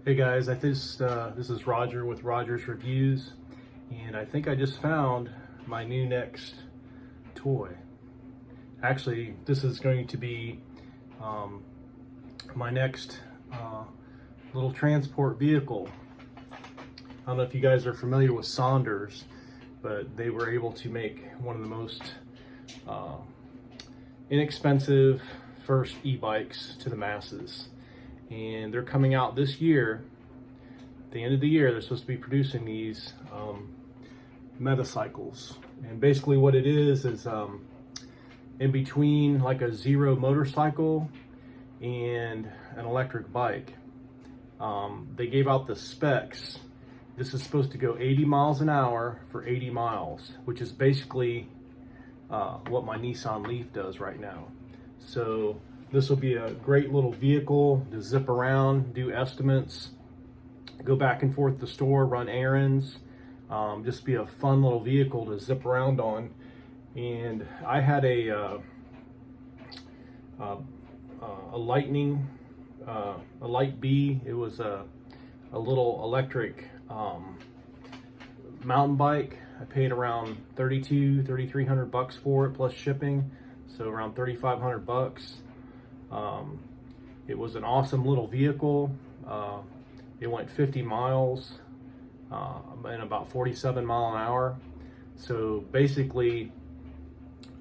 Hey guys, this is Roger with Roger's Reviews, and I think I just found my new next toy. Actually, this is going to be my next little transport vehicle. I don't know if you guys are familiar with Sondors, but they were able to make one of the most inexpensive first e-bikes to the masses. And they're coming out this year. At the end of the year, they're supposed to be producing these metacycles. And basically what it is in between like a zero motorcycle and an electric bike. They gave out the specs. This is supposed to go 80 miles an hour for 80 miles, which is basically what my Nissan Leaf does right now. So this will be a great little vehicle to zip around, do estimates, go back and forth to the store, run errands, just be a fun little vehicle to zip around on. And I had a Lightning, a Light B. It was a little electric mountain bike. I paid around $3,300 for it plus shipping, so around $3,500. It was an awesome little vehicle. It went 50 miles in about 47 mile an hour. So basically,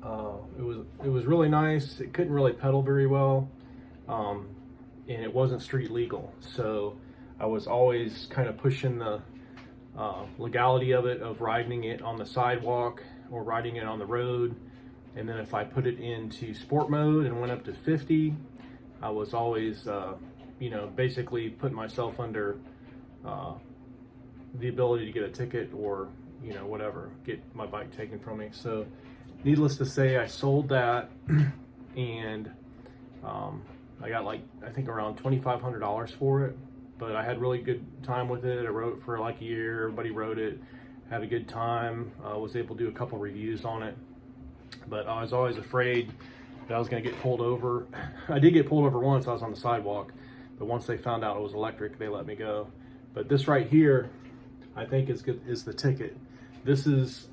it was really nice. It couldn't really pedal very well, and it wasn't street legal. So I was always kind of pushing the legality of it, of riding it on the sidewalk or riding it on the road. And then if I put it into sport mode and went up to 50, I was always, basically putting myself under the ability to get a ticket or, whatever, get my bike taken from me. So needless to say, I sold that and I got I think around $2,500 for it, but I had really good time with it. I rode it for like a year. Everybody rode it, had a good time. I was able to do a couple reviews on it. But I was always afraid that I was going to get pulled over. I did get pulled over once. I was on the sidewalk, but once they found out it was electric, they let me go. But this right here, I think is the ticket. This is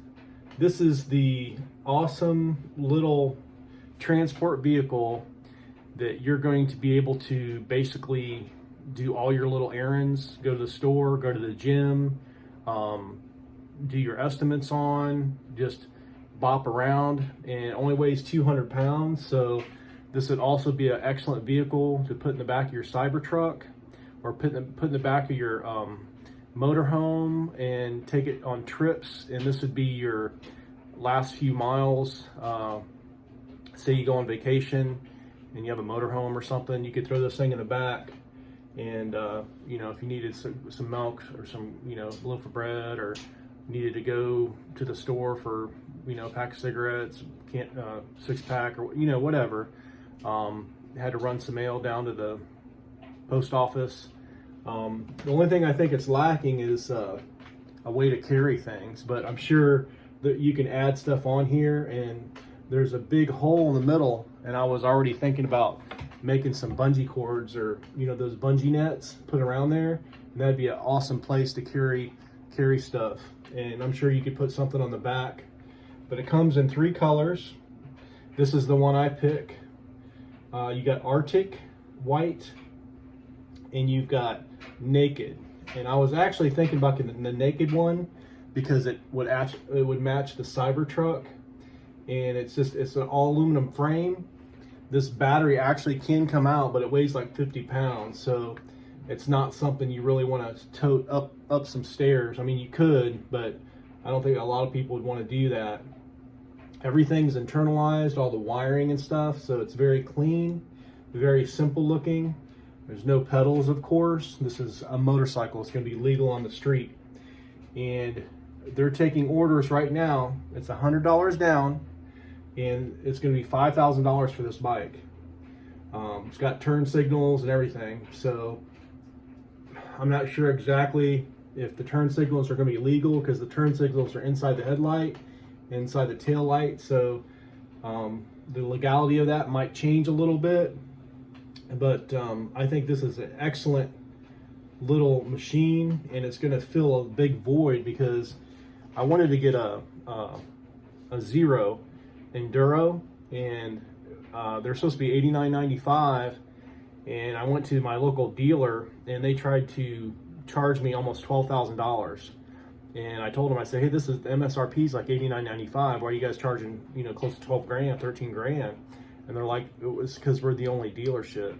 the awesome little transport vehicle that you're going to be able to basically do all your little errands, go to the store, go to the gym, do your estimates on, just bop around, and it only weighs 200 pounds. So this would also be an excellent vehicle to put in the back of your Cybertruck or put in the back of your motorhome and take it on trips. And this would be your last few miles. Say you go on vacation and you have a motorhome or something, you could throw this thing in the back. And if you needed some milk or some a loaf of bread, or needed to go to the store for a pack of cigarettes, six pack, or whatever, had to run some mail down to the post office. The only thing I think it's lacking is a way to carry things, but I'm sure that you can add stuff on here. And there's a big hole in the middle, and I was already thinking about making some bungee cords, or those bungee nets, put around there, and that'd be an awesome place to carry stuff. And I'm sure you could put something on the back. But it comes in 3 colors. This is the one I pick. You got Arctic, white, and you've got naked. And I was actually thinking about getting the naked one because it would match the Cybertruck. And it's an all aluminum frame. This battery actually can come out, but it weighs like 50 pounds. So it's not something you really want to tote up some stairs. I mean, you could, but I don't think a lot of people would want to do that. Everything's internalized, all the wiring and stuff, so it's very clean, very simple looking. There's no pedals, of course. This is a motorcycle. It's going to be legal on the street. And they're taking orders right now. It's $100 down, and it's going to be $5,000 for this bike. It's got turn signals and everything, so I'm not sure exactly if the turn signals are going to be legal, because the turn signals are inside the headlight, inside the tail light. So the legality of that might change a little bit, but I think this is an excellent little machine, and it's going to fill a big void because I wanted to get a Zero Enduro, and they're supposed to be $89.95, and I went to my local dealer and they tried to charge me almost $12,000. And I told them, I said, hey, this is the MSRP is like $89.95. Why are you guys charging, close to 12 grand, 13 grand? And they're like, it was because we're the only dealership.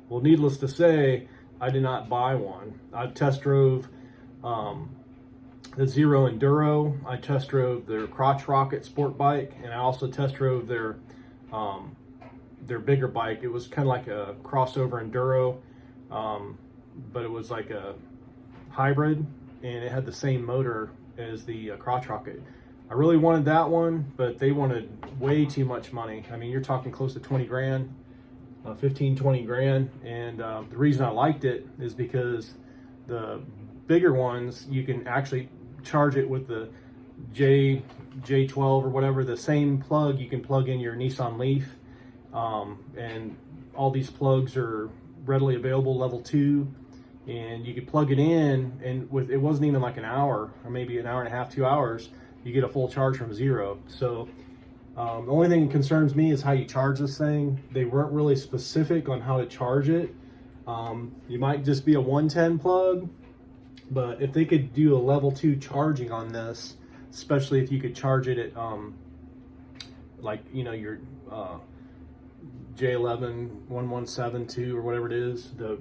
Well, needless to say, I did not buy one. I test drove the Zero Enduro. I test drove their Crotch Rocket sport bike, and I also test drove their bigger bike. It was kind of like a crossover enduro, but it was like a hybrid, and it had the same motor as the Crotch Rocket. I really wanted that one, but they wanted way too much money. I mean, you're talking close to 20 grand, 15, 20 grand. And the reason I liked it is because the bigger ones, you can actually charge it with the J12 or whatever, the same plug you can plug in your Nissan Leaf. And all these plugs are readily available, level 2. And you could plug it in, and it wasn't even like an hour, or maybe an hour and a half, 2 hours, you get a full charge from zero. So the only thing that concerns me is how you charge this thing. They weren't really specific on how to charge it. You might just be a 110 plug, but if they could do a level 2 charging on this, especially if you could charge it at your J11 1172 or whatever it is, the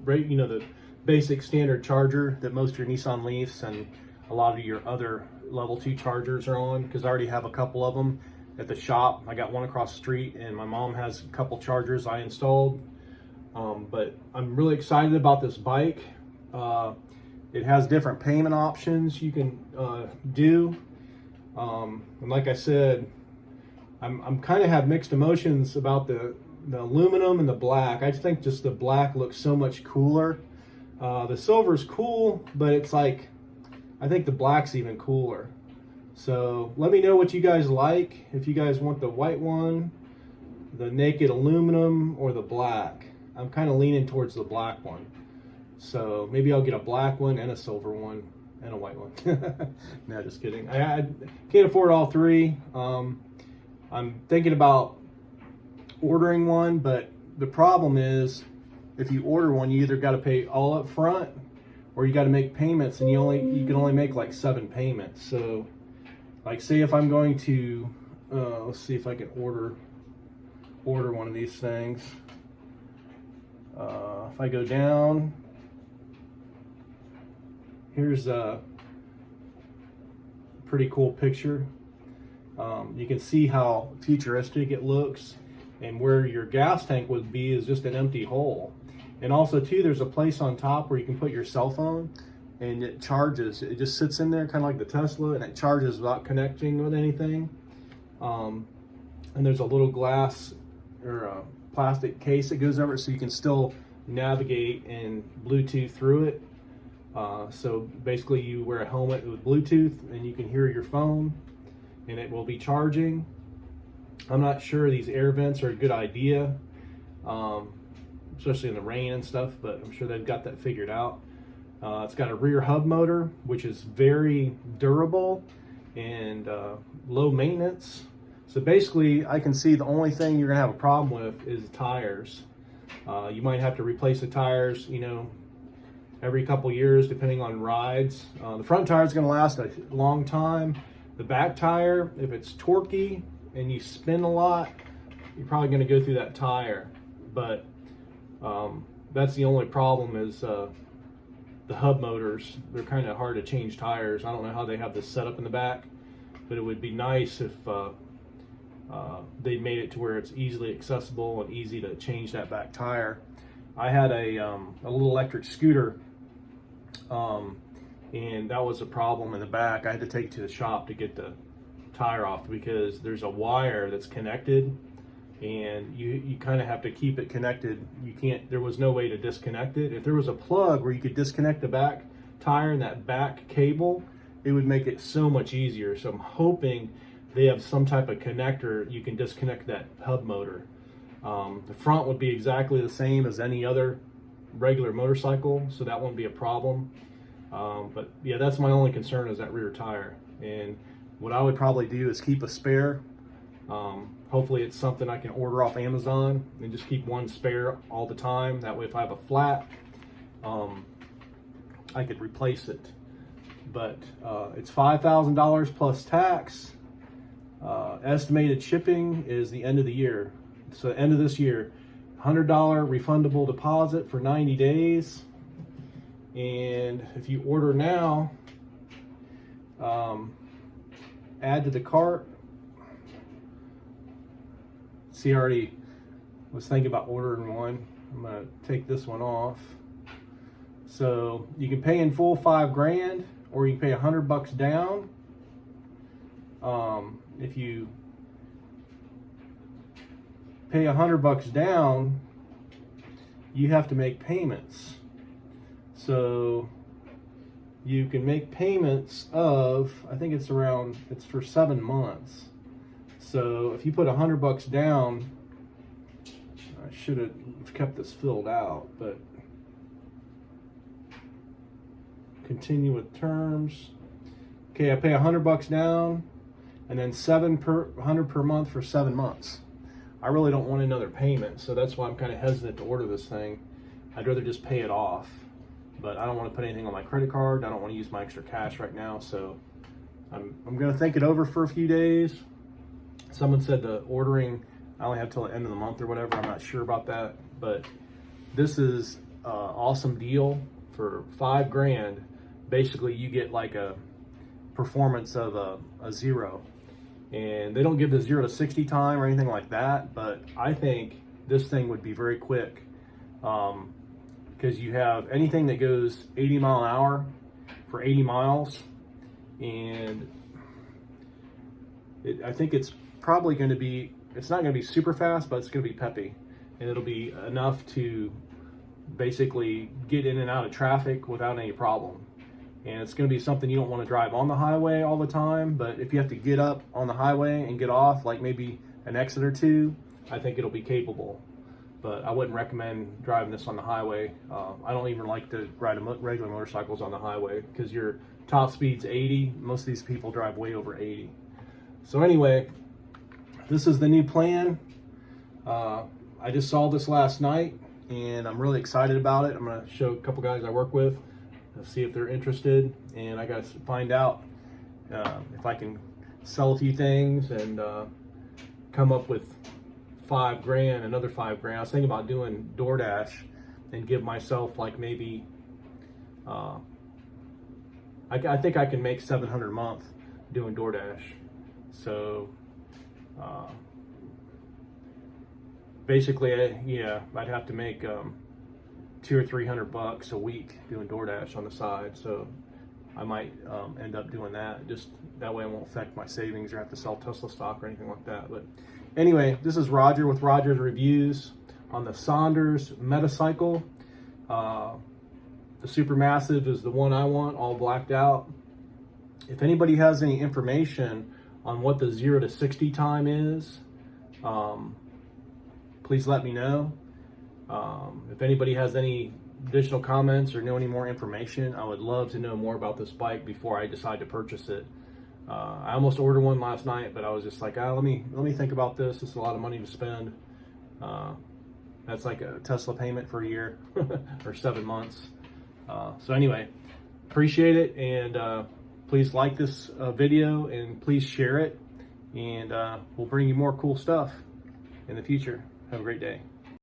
basic standard charger that most of your Nissan Leafs and a lot of your other level 2 chargers are on, because I already have a couple of them at the shop. I got one across the street, and my mom has a couple chargers I installed. But I'm really excited about this bike. It has different payment options you can do. And like I said, I'm kind of have mixed emotions about the aluminum and the black. I just think just the black looks so much cooler. The silver's cool, but it's like, I think the black's even cooler. So let me know what you guys like. If you guys want the white one, the naked aluminum, or the black. I'm kind of leaning towards the black one. So maybe I'll get a black one and a silver one and a white one. No, just kidding. I can't afford all three. I'm thinking about ordering one, but the problem is if you order one, you either got to pay all up front or you got to make payments, and you can only make like 7 payments. So like, say if I'm going to let's see if I can order one of these things. If I go down, here's a pretty cool picture. You can see how futuristic it looks, and where your gas tank would be is just an empty hole. And also too, there's a place on top where you can put your cell phone, and it charges. It just sits in there kind of like the Tesla, and it charges without connecting with anything. And there's a little glass or a plastic case that goes over it, so you can still navigate and Bluetooth through it. So basically you wear a helmet with Bluetooth, and you can hear your phone, and it will be charging. I'm not sure these air vents are a good idea, especially in the rain and stuff, but I'm sure they've got that figured out. It's got a rear hub motor, which is very durable and low maintenance. So basically, I can see the only thing you're gonna have a problem with is tires. You might have to replace the tires, every couple years, depending on rides. The front tire is gonna last a long time. The back tire, if it's torquey and you spin a lot, you're probably gonna go through that tire. But that's the only problem is the hub motors. They're kind of hard to change tires. I don't know how they have this set up in the back, but it would be nice if they made it to where it's easily accessible and easy to change that back tire. I had a little electric scooter, and that was a problem in the back. I had to take it to the shop to get the tire off because there's a wire that's connected, and you kind of have to keep it connected. There was no way to disconnect it. If there was a plug where you could disconnect the back tire and that back cable, it would make it so much easier. So I'm hoping they have some type of connector you can disconnect that hub motor. The front would be exactly the same as any other regular motorcycle, so that won't be a problem. But yeah, that's my only concern, is that rear tire. And what I would probably do is keep a spare. Hopefully it's something I can order off Amazon, and just keep one spare all the time. That way if I have a flat, I could replace it. But it's $5,000 plus tax. Estimated shipping is the end of the year. So end of this year, $100 refundable deposit for 90 days. And if you order now, add to the cart. See, I already was thinking about ordering one. I'm gonna take this one off. So you can pay in full $5 grand, or you can pay $100 down. If you pay $100 down, you have to make payments. So you can make payments of, I think it's for 7 months. So if you put $100 down, I should have kept this filled out, but continue with terms. Okay, I pay $100 down, and then $100 per month for 7 months. I really don't want another payment, so that's why I'm kind of hesitant to order this thing. I'd rather just pay it off, but I don't want to put anything on my credit card. I don't want to use my extra cash right now, so I'm going to think it over for a few days. Someone said the ordering, I only have till the end of the month or whatever. I'm not sure about that, but this is an awesome deal for $5 grand. Basically, you get like a performance of a 0. And they don't give the 0 to 60 time or anything like that, but I think this thing would be very quick, because you have anything that goes 80 mile an hour for 80 miles, and I think it's probably going to be, it's not going to be super fast, but it's going to be peppy, and it'll be enough to basically get in and out of traffic without any problem. And it's going to be something you don't want to drive on the highway all the time, but if you have to get up on the highway and get off, like maybe an exit or two, I think it'll be capable. But I wouldn't recommend driving this on the highway. I don't even like to ride regular motorcycles on the highway, because your top speed's 80. Most of these people drive way over 80. So anyway, this is the new plan. I just saw this last night, and I'm really excited about it. I'm going to show a couple guys I work with, see if they're interested, and I got to find out if I can sell a few things and come up with $5 grand, another $5 grand. I was thinking about doing DoorDash and give myself like maybe I think I can make $700 a month doing DoorDash. So basically, I'd have to make $200 or $300 a week doing DoorDash on the side. So I might end up doing that. Just that way, it won't affect my savings or have to sell Tesla stock or anything like that. But anyway, this is Roger with Roger's Reviews on the Sondors Metacycle. The Supermassive is the one I want, all blacked out. If anybody has any information on what the 0 to 60 time is, please let me know. If anybody has any additional comments or know any more information, I would love to know more about this bike before I decide to purchase it. I almost ordered one last night, but I was just like, let me think about this. It's a lot of money to spend. That's like a Tesla payment for a year or 7 months. So anyway, appreciate it, and please like this video, and please share it, and we'll bring you more cool stuff in the future. Have a great day.